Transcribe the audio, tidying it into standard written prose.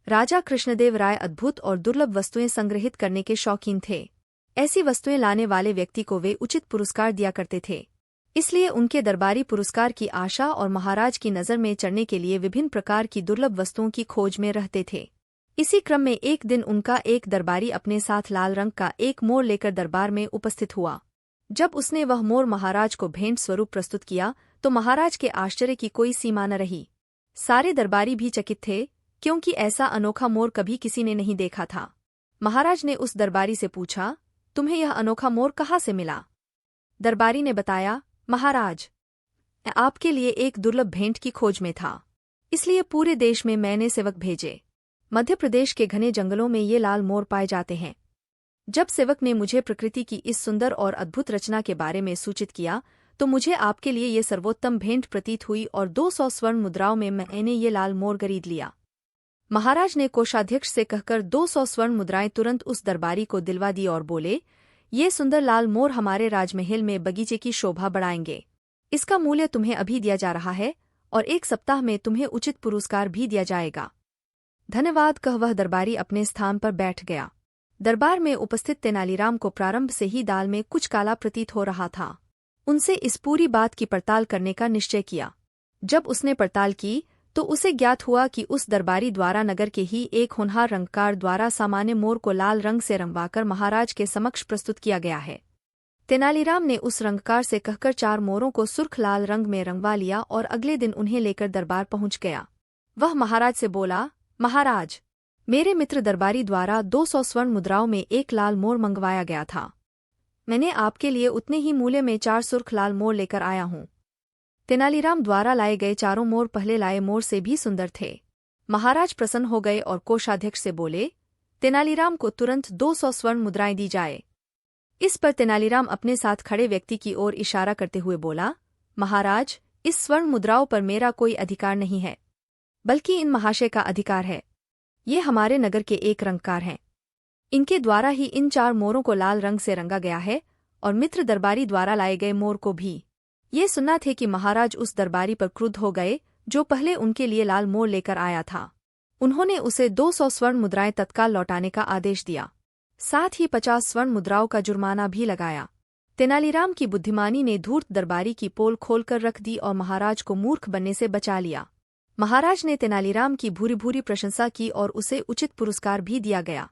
राजा कृष्णदेव राय अद्भुत और दुर्लभ वस्तुएं संग्रहित करने के शौकीन थे। ऐसी वस्तुएं लाने वाले व्यक्ति को वे उचित पुरस्कार दिया करते थे। इसलिए उनके दरबारी पुरस्कार की आशा और महाराज की नज़र में चढ़ने के लिए विभिन्न प्रकार की दुर्लभ वस्तुओं की खोज में रहते थे। इसी क्रम में एक दिन उनका एक दरबारी अपने साथ लाल रंग का एक मोर लेकर दरबार में उपस्थित हुआ। जब उसने वह मोर महाराज को भेंट स्वरूप प्रस्तुत किया तो महाराज के आश्चर्य की कोई सीमा न रही। सारे दरबारी भी चकित थे, क्योंकि ऐसा अनोखा मोर कभी किसी ने नहीं देखा था। महाराज ने उस दरबारी से पूछा, तुम्हें यह अनोखा मोर कहाँ से मिला? दरबारी ने बताया, महाराज, मैं आपके लिए एक दुर्लभ भेंट की खोज में था, इसलिए पूरे देश में मैंने सेवक भेजे। मध्य प्रदेश के घने जंगलों में ये लाल मोर पाए जाते हैं। जब सेवक ने मुझे प्रकृति की इस सुंदर और अद्भुत रचना के बारे में सूचित किया तो मुझे आपके लिए ये सर्वोत्तम भेंट प्रतीत हुई और 200 स्वर्ण मुद्राओं में मैंने ये लाल मोर खरीद लिया। महाराज ने कोषाध्यक्ष से कहकर 200 स्वर्ण मुद्राएं तुरंत उस दरबारी को दिलवा दी और बोले, ये सुंदर लाल मोर हमारे राजमहल में बगीचे की शोभा बढ़ाएंगे। इसका मूल्य तुम्हें अभी दिया जा रहा है और 1 सप्ताह में तुम्हें उचित पुरस्कार भी दिया जाएगा। धन्यवाद कह वह दरबारी अपने स्थान पर बैठ गया। दरबार में उपस्थित तेनालीराम को प्रारंभ से ही दाल में कुछ काला प्रतीत हो रहा था। उनसे इस पूरी बात की पड़ताल करने का निश्चय किया। जब उसने पड़ताल की तो उसे ज्ञात हुआ कि उस दरबारी द्वारा नगर के ही एक होनहार रंगकार द्वारा सामान्य मोर को लाल रंग से रंगवाकर महाराज के समक्ष प्रस्तुत किया गया है। तेनालीराम ने उस रंगकार से कहकर 4 मोरों को सुर्ख लाल रंग में रंगवा लिया और अगले दिन उन्हें लेकर दरबार पहुंच गया। वह महाराज से बोला, महाराज, मेरे मित्र दरबारी द्वारा 200 स्वर्ण मुद्राओं में एक लाल मोर मंगवाया गया था। मैंने आपके लिए उतने ही मूल्य में 4 सुर्ख लाल मोर लेकर आया हूँ। तेनालीराम द्वारा लाए गए 4 मोर पहले लाए मोर से भी सुंदर थे। महाराज प्रसन्न हो गए और कोषाध्यक्ष से बोले, तेनालीराम को तुरंत 200 स्वर्ण मुद्राएं दी जाए। इस पर तेनालीराम अपने साथ खड़े व्यक्ति की ओर इशारा करते हुए बोला, महाराज, इस स्वर्ण मुद्राओं पर मेरा कोई अधिकार नहीं है, बल्कि इन महाशय का अधिकार है। ये हमारे नगर के एक रंगकार हैं। इनके द्वारा ही इन 4 मोरों को लाल रंग से रंगा गया है और मित्र दरबारी द्वारा लाए गए मोर को भी। ये सुनना थे कि महाराज उस दरबारी पर क्रुद्ध हो गए जो पहले उनके लिए लाल मोर लेकर आया था। उन्होंने उसे 200 स्वर्ण मुद्राएं तत्काल लौटाने का आदेश दिया। साथ ही 50 स्वर्ण मुद्राओं का जुर्माना भी लगाया। तेनालीराम की बुद्धिमानी ने धूर्त दरबारी की पोल खोलकर रख दी और महाराज को मूर्ख बनने से बचा लिया। महाराज ने तेनालीराम की भूरी भूरी प्रशंसा की और उसे उचित पुरस्कार भी दिया गया।